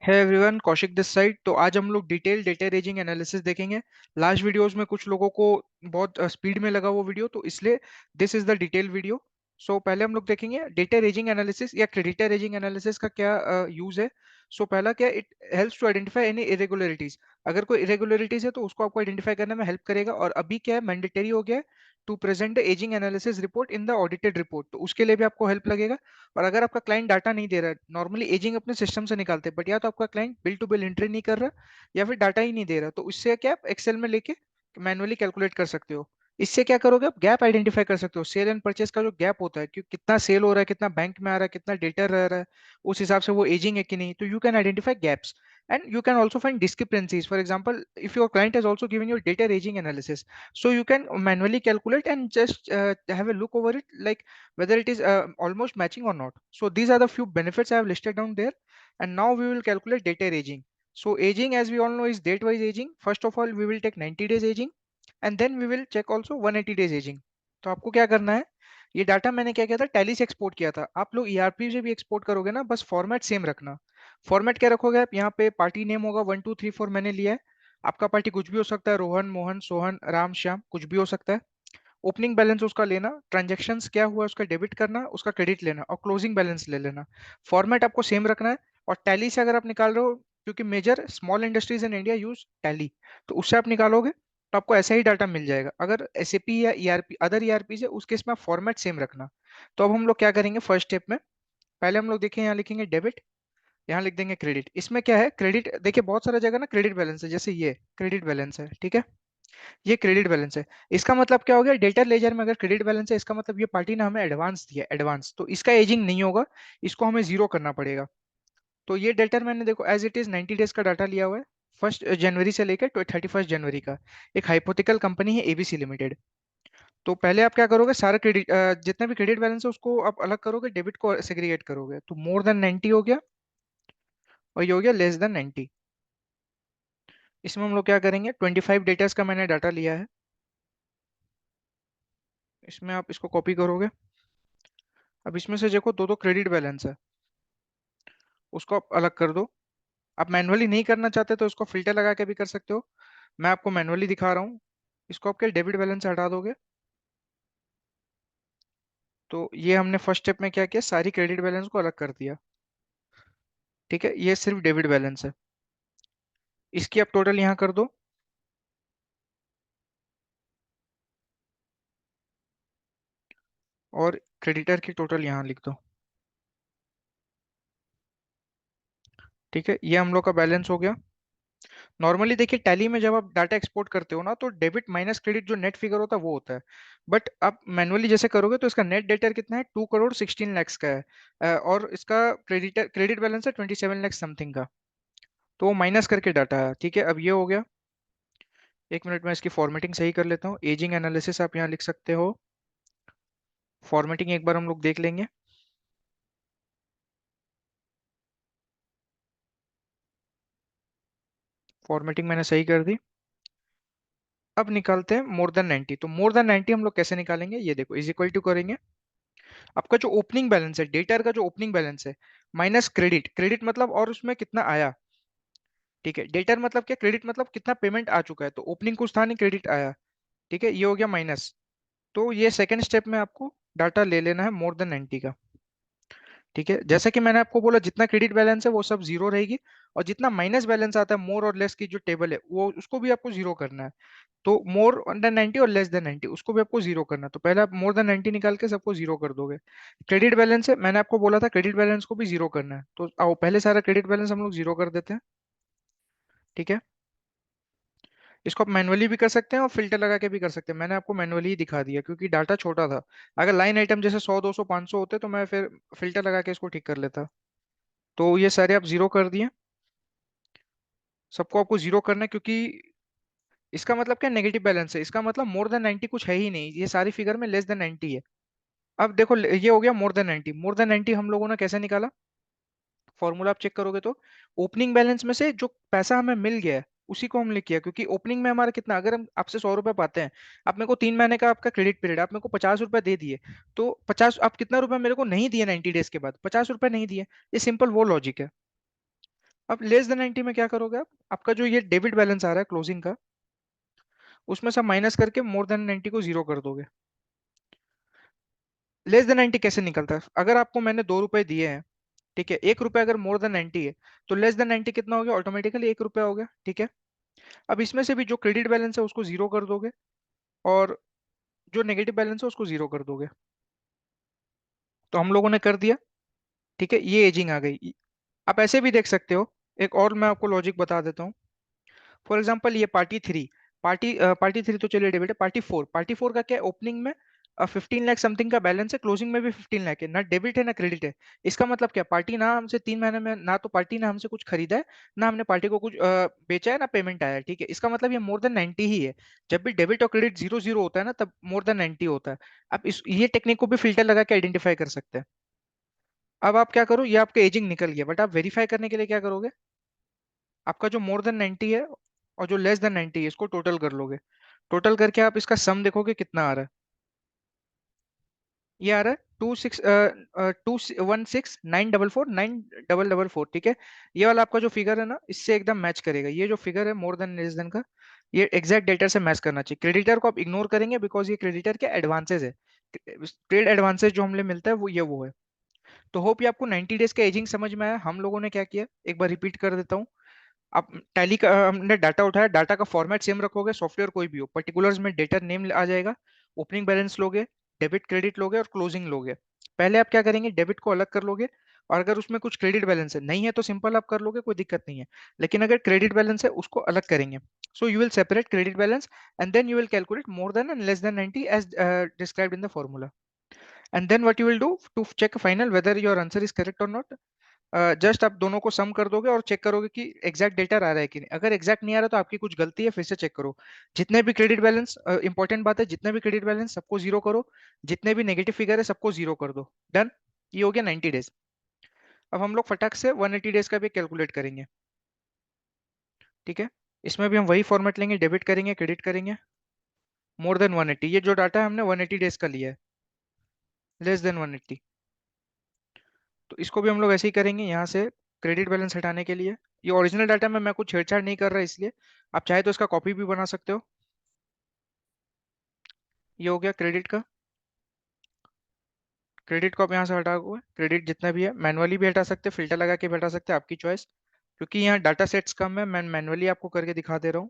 है everyone, Kaushik this side. तो आज हम लोग डिटेल डेटा रेजिंग एनालिसिस देखेंगे। लास्ट वीडियोस में कुछ लोगों को बहुत स्पीड में लगा वो वीडियो, तो इसलिए this is the detail video. So पहले हम लोग देखेंगे डेटा रेजिंग एनालिसिस या क्रेडिटर रेजिंग एनालिसिस का क्या यूज है। सो पहला क्या, it helps to identify any irregularities. अगर कोई इरेगुलरिटीज है तो उसको आपको आइडेंटिफाई करने में हेल्प करेगा। और अभी क्या है, मैंडेटरी हो गया है to present the ageing analysis report in the audited report, तो उसके लिए भी आपको हेल्प लगेगा। और अगर आपका क्लाइंट डाटा नहीं दे रहा है, नॉर्मली एजिंग अपने सिस्टम से निकालते हैं, बट या तो आपका client bill to bill entry नहीं कर रहा या फिर डाटा ही नहीं दे रहा, तो उससे क्या आप एक्सेल में लेके मैनुअली कैलकुलेट कर सकते हो। इससे क्या करोगे, आप गैप आइडेंटिफाई कर सकते हो। सेल एंड परचेस का जो गैप होता है कि कितना सेल हो रहा है, कितना बैंक में आ रहा है, कितना डेटा रह रहा है, उस हिसाब से वो एजिंग है कि नहीं, तो you can identify gaps. And you can also find discrepancies. For example, if your client has also given you data ranging analysis, so you can manually calculate and just have a look over it, like whether it is almost matching or not. So these are the few benefits I have listed down there. And now we will calculate data aging. So aging, as we all know, is date wise aging. First of all, we will take 90 days aging, and then we will check also 180 days aging. तो आपको क्या करना है, ये data मैंने क्या किया था, टैली से एक्सपोर्ट किया था। आप लोग ईआरपी से भी एक्सपोर्ट करोगे ना, बस फॉर्मेट सेम रखना। फॉर्मेट क्या रखोगे आप, यहाँ पे पार्टी नेम होगा 1 2 3 4 मैंने लिया है। आपका पार्टी कुछ भी हो सकता है, रोहन, मोहन, सोहन, राम, श्याम, कुछ भी हो सकता है। ओपनिंग बैलेंस उसका लेना, ट्रांजेक्शन्स क्या हुआ उसका डेबिट करना, उसका क्रेडिट लेना, और क्लोजिंग बैलेंस ले लेना। फॉर्मेट आपको सेम रखना है। और टैली से अगर आप निकाल रहे हो, क्योंकि major small industries in India use Tally, तो उससे आप निकालोगे तो आपको ऐसा ही डाटा मिल जाएगा। अगर एसएपी या ईआरपी, अदर ईआरपी से, उस केस में आप फॉर्मेट सेम रखना। तो अब हम लोग क्या करेंगे, फर्स्ट स्टेप में पहले हम लोग देखें, यहाँ लिखेंगे डेबिट, यहाँ लिख देंगे क्रेडिट। इसमें क्या है, क्रेडिट देखिए बहुत सारा जगह ना क्रेडिट बैलेंस है, जैसे ये क्रेडिट बैलेंस है, ठीक है। ये क्रेडिट बैलेंस है। इसका मतलब क्या हो गया, डेटर लेजर में अगर क्रेडिट बैलेंस है, इसका मतलब ये पार्टी ने हमें एडवांस दिया, एडवांस, तो इसका एजिंग नहीं होगा, इसको हमें जीरो करना पड़ेगा। तो ये डेटर मैंने देखो एज इट इज 90 डेज का डाटा लिया हुआ है, 1 जनवरी से लेकर 31 जनवरी का। एक हाइपोथेटिकल कंपनी है एबीसी लिमिटेड। तो पहले आप क्या करोगे, सारा क्रेडिट जितना भी क्रेडिट बैलेंस है उसको आप अलग करोगे, डेबिट को सेग्रीगेट करोगे। तो मोर देन 90 हो गया, और ये हो गया लेस देन 90। इसमें हम लोग क्या करेंगे, 25 डेटर्स का मैंने डाटा लिया है, इसमें आप इसको कॉपी करोगे। अब इसमें से देखो दो दो क्रेडिट बैलेंस है, उसको आप अलग कर दो। आप मैनुअली नहीं करना चाहते तो इसको फिल्टर लगा के भी कर सकते हो, मैं आपको मैनुअली दिखा रहा हूँ। इसको आपके डेबिट बैलेंस से हटा दोगे। तो ये हमने फर्स्ट स्टेप में क्या किया, सारी क्रेडिट बैलेंस को अलग कर दिया, ठीक है। ये सिर्फ डेबिट बैलेंस है, इसकी आप टोटल यहाँ कर दो। और क्रेडिटर की टोटल यहाँ लिख दो, ठीक है। ये हम लोग का बैलेंस हो गया। नॉर्मली देखिए टैली में जब आप डाटा एक्सपोर्ट करते हो ना, तो डेबिट माइनस क्रेडिट जो नेट फिगर होता है वो होता है। बट आप मैनुअली जैसे करोगे तो इसका नेट डेटर कितना है, 2 करोड़ 16 लाख का है। और इसका क्रेडिट बैलेंस है 27 लाख समथिंग का। तो वो माइनस करके डाटा है, ठीक है। अब ये हो गया। 1 मिनट में इसकी फॉर्मेटिंग सही कर लेता हूँ। एजिंग एनालिसिस आप यहाँ लिख सकते हो, फॉर्मेटिंग एक बार हम लोग देख लेंगे। फॉर्मेटिंग मैंने सही कर दी। अब निकालते हैं मोर देन 90। तो मोर देन 90 हम लोग कैसे निकालेंगे, ये देखो, इज इक्वल टू करेंगे आपका जो ओपनिंग बैलेंस है, डेटर का जो ओपनिंग बैलेंस है, माइनस क्रेडिट, क्रेडिट मतलब और उसमें कितना आया, ठीक है। डेटर मतलब क्या, क्रेडिट मतलब कितना पेमेंट आ चुका है, तो ओपनिंग कुछ था नहीं, क्रेडिट आया, ठीक है। ये हो गया माइनस। तो ये सेकंड स्टेप में आपको डाटा ले लेना है मोर देन 90 का, ठीक है। जैसे कि मैंने आपको बोला, जितना क्रेडिट बैलेंस है वो सब जीरो रहेगी, और जितना माइनस बैलेंस आता है मोर और लेस की जो टेबल है, वो उसको भी आपको जीरो करना है। तो मोर देन 90 और लेस देन 90 उसको भी आपको जीरो करना है। तो पहले आप मोर देन 90 निकाल के सबको जीरो कर दोगे। क्रेडिट बैलेंस है, मैंने आपको बोला था क्रेडिट बैलेंस को भी जीरो करना है, तो आओ पहले सारा क्रेडिट बैलेंस हम लोग जीरो कर देते हैं, ठीक है। इसको आप मैनुअली भी कर सकते हैं और फिल्टर लगा के भी कर सकते हैं। मैंने आपको मैनुअली ही दिखा दिया क्योंकि डाटा छोटा था। अगर लाइन आइटम जैसे 100 200 500 होते तो मैं फिर फिल्टर लगा के इसको ठीक कर लेता। तो ये सारे आप जीरो कर दिए, सबको आपको जीरो करना है, क्योंकि इसका मतलब क्या, नेगेटिव बैलेंस है, इसका मतलब मोर देन 90 कुछ है ही नहीं, ये सारी फिगर में लेस देन 90 है। अब देखो ये हो गया मोर देन 90। मोर देन 90 हम लोगों ने कैसे निकाला, फॉर्मूला आप चेक करोगे तो ओपनिंग बैलेंस में से जो पैसा हमें मिल गया है उसी को हम लिख किया, क्योंकि ओपनिंग में हमारा कितना, अगर हम आपसे 100 रुपए पाते हैं, आप मेरे को 3 महीने का आपका क्रेडिट पीरियड, आप मेरे को 50 रुपए दे दिए, तो 50 आप कितना रुपए मेरे को नहीं दिए 90 डेज के बाद, 50 रुपए नहीं दिए। ये सिंपल वो लॉजिक है। अब लेस देन 90 में क्या करोगे आप, आपका जो ये डेबिट बैलेंस आ रहा है क्लोजिंग का, उसमें से माइनस करके मोर देन 90 को जीरो कर दोगे। लेस देन 90 कैसे निकलता है, अगर आपको मैंने 2 रुपए दिए हैं, ठीक है, 1 रुपए अगर मोर देन 90 है, तो लेस देन 90 कितना हो गया, ऑटोमेटिकली 1 रुपया हो गया, ठीक है। अब इसमें से भी जो क्रेडिट बैलेंस है उसको जीरो कर दोगे, और जो नेगेटिव बैलेंस है उसको जीरो कर दोगे। तो हम लोगों ने कर दिया, ठीक है, ये एजिंग आ गई। आप ऐसे भी देख सकते हो, एक और मैं आपको लॉजिक बता देता हूँ। फॉर एग्जाम्पल ये पार्टी 3, पार्टी 3 तो चलिए डेबिट है, पार्टी फोर का क्या है, ओपनिंग में 15 लाख समथिंग का बैलेंस है, क्लोजिंग में भी 15 लाख है, ना डेबिट है ना क्रेडिट है। इसका मतलब क्या, पार्टी ना हमसे 3 महीने में, ना तो पार्टी ने हमसे कुछ खरीदा है, ना हमने पार्टी को कुछ बेचा है, ना पेमेंट आया है, ठीक है। इसका मतलब ये मोर देन 90 ही है। जब भी डेबिट और क्रेडिट जीरो जीरो होता है ना, तब मोर देन 90 होता है। आप इस ये टेक्निक को भी फिल्टर लगा के आइडेंटिफाई कर सकते हैं। अब आप क्या करो, ये आपका एजिंग निकल गया, बट आप वेरीफाई करने के लिए क्या करोगे, आपका जो मोर देन 90 है और जो लेस देन 90 है, इसको टोटल कर लोगे। टोटल करके आप इसका सम देखोगे कितना आ रहा है। ये आ रहा है 216944944, ठीक है। ये वाला आपका जो फिगर है ना, इससे एकदम मैच करेगा। ये जो फिगर है मोर देन लेस देन का, ये एग्जैक्ट डेटा से मैच करना चाहिए। क्रेडिटर को आप इग्नोर करेंगे, बिकॉज ये क्रेडिटर के एडवांसेस है। ट्रेड एडवांसेस जो हमने मिलता है वो है। तो होप ये आपको 90 डेज का एजिंग समझ में आया। हम लोगों ने क्या किया, एक बार रिपीट कर देता हूँ। आप टैली का हमने डाटा उठाया, डाटा का फॉर्मेट सेम रखोगे, सॉफ्टवेयर कोई भी हो, पर्टिकुलर्स में डेटा नेम आ जाएगा। ओपनिंग बैलेंस लोगे, डेबिट क्रेडिट लोगे और क्लोजिंग लोगे। पहले आप क्या करेंगे, डेबिट को अलग कर लोगे, और अगर उसमें कुछ क्रेडिट बैलेंस है, नहीं है तो सिंपल आप कर लोगे, कोई दिक्कत नहीं है। लेकिन अगर क्रेडिट बैलेंस है, उसको अलग करेंगे। So you will separate credit balance, and then you will calculate more than and less than 90 age described in the formula. And then what you will do to check final whether your answer is correct और not, just आप दोनों को सम कर दोगे और check करोगे कि exact data आ रहा है कि नहीं। अगर एग्जैक्ट नहीं आ रहा तो आपकी कुछ गलती है, फिर से चेक करो। जितने भी क्रेडिट बैलेंस, इंपॉर्टेंट बात है, जितने भी क्रेडिट बैलेंस सबको जीरो करो, जितने भी नेगेटिव फिगर है सबको जीरो कर दो। डन। ये हो गया 90 डेज। अब हम लोग फटाक से 180 डेज का भी कैलकुलेट करेंगे, ठीक है। इसमें भी हम वही फॉर्मेट लेंगे, डेबिट करेंगे, क्रेडिट करेंगे। मोर देन 180, ये जो डाटा है हमने 180 डेज का लिया है। लेस देन 180, तो इसको भी हम लोग ऐसे ही करेंगे, यहाँ से क्रेडिट बैलेंस हटाने के लिए। ये ओरिजिनल डाटा में मैं कुछ छेड़छाड़ नहीं कर रहा, इसलिए आप चाहे तो इसका कॉपी भी बना सकते हो। ये हो गया क्रेडिट का। क्रेडिट को आप यहाँ से हटा दोगे, क्रेडिट जितना भी है मैनुअली भी हटा सकते हैं, फिल्टर लगा के भी हटा सकते हैं, आपकी चॉइस। क्योंकि यहाँ डाटा सेट्स कम है, मैं मैनुअली आपको करके दिखा दे रहा हूँ।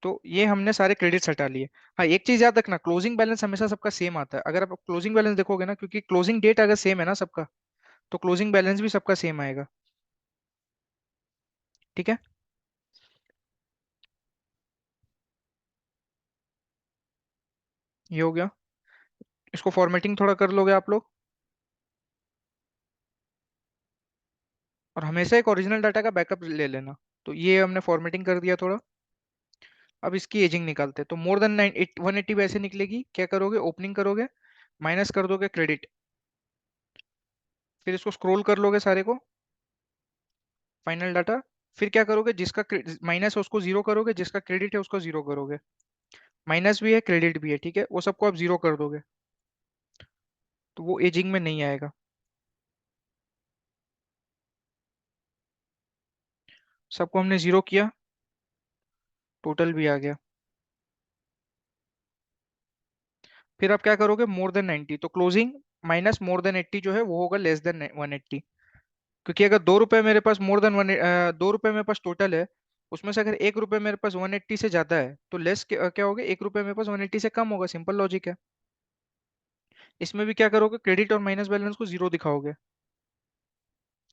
तो ये हमने सारे क्रेडिट्स हटा लिए। हाँ, एक चीज याद रखना, क्लोजिंग बैलेंस हमेशा सबका सेम आता है। अगर आप क्लोजिंग बैलेंस देखोगे ना, क्योंकि क्लोजिंग डेट अगर सेम है ना सबका, तो क्लोजिंग बैलेंस भी सबका सेम आएगा, ठीक है। ये हो गया। इसको फॉर्मेटिंग थोड़ा कर लोगे आप लोग, और हमेशा एक ओरिजिनल डाटा का बैकअप ले लेना। तो ये हमने फॉर्मेटिंग कर दिया थोड़ा। अब इसकी एजिंग निकालते हैं। तो मोर देन 180 वैसे निकलेगी, क्या करोगे, ओपनिंग करोगे, माइनस कर दोगे क्रेडिट, फिर इसको स्क्रॉल कर लोगे सारे को, फाइनल डाटा। फिर क्या करोगे, जिसका माइनस है उसको जीरो करोगे, जिसका क्रेडिट है उसको जीरो करोगे। माइनस भी है क्रेडिट भी है, ठीक है, वो सबको आप जीरो कर दोगे, तो वो एजिंग में नहीं आएगा। सबको हमने जीरो किया, टोटल भी आ गया। फिर आप क्या करोगे, मोर देन 90, तो क्लोजिंग माइनस मोर देन 80 जो है वो होगा लेस देन 180। क्योंकि अगर 2 रुपए मेरे पास मोर देन 2 रुपए मेरे पास टोटल है, उसमें से अगर 1 रुपए मेरे पास 180 से ज्यादा है, तो लेस क्या होगा, 1 रुपए मेरे पास 180 से कम होगा, सिंपल लॉजिक है। इसमें भी क्या करोगे, क्रेडिट और माइनस बैलेंस को जीरो दिखाओगे।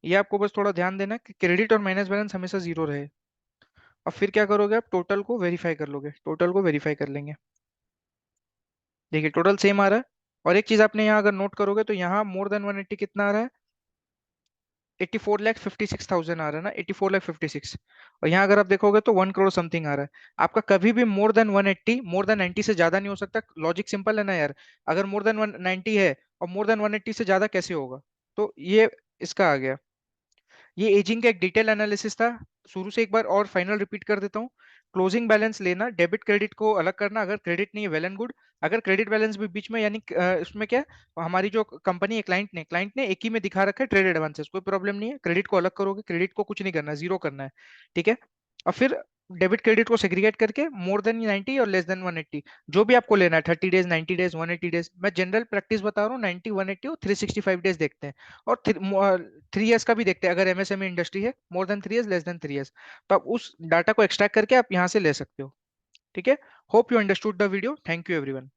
ये आपको बस थोड़ा ध्यान देना कि क्रेडिट और माइनस बैलेंस हमेशा जीरो रहे। अब फिर क्या करोगे, आप टोटल को वेरीफाई कर लोगे, टोटल को वेरीफाई कर लेंगे। देखिए टोटल सेम आ रहा है। और एक चीज आपने यहाँ अगर नोट करोगे, तो यहाँ मोर देन 180 कितना आ रहा है, 84,56,000 आ रहा है ना, 84,56,000। और यहाँ अगर आप देखोगे तो 1 करोड़ समथिंग आ रहा है। आपका कभी भी मोर देन 180 मोर देन 90 से ज्यादा नहीं हो सकता। लॉजिक सिंपल है ना यार। अगर मोर देन 190 है और मोर देन 180 से ज्यादा कैसे होगा। तो ये इसका आ गया। ये एजिंग का एक डिटेल एनालिसिस था। शुरू से एक बार और फाइनल रिपीट कर देता हूँ। क्लोजिंग बैलेंस लेना, डेबिट क्रेडिट को अलग करना, अगर क्रेडिट नहीं है वेल एंड गुड। अगर क्रेडिट बैलेंस भी बीच में, यानी उसमें क्या है, हमारी जो कंपनी है, क्लाइंट ने एक ही में दिखा रखा है ट्रेड एडवांसेस, कोई प्रॉब्लम नहीं है, क्रेडिट को अलग करोगे, क्रेडिट को कुछ नहीं करना है, जीरो करना है, ठीक है। और फिर डेबिट क्रेडिट को सेग्रीगेट करके मोर देन 90 और लेस देन 180, जो भी आपको लेना है, 30 डेज, 90 डेज, 180 डेज, मैं जनरल प्रैक्टिस बता रहा हूँ, 90, 180 और 365 डेज देखते हैं। और 3 ईयर्स का भी देखते हैं, अगर एमएसएमई इंडस्ट्री है, more than 3 years, less than 3 years. तो आप उस डाटा को एक्सट्रैक्ट करके आप यहाँ से ले सकते हो, ठीक है। Hope you understood the video, thank you everyone.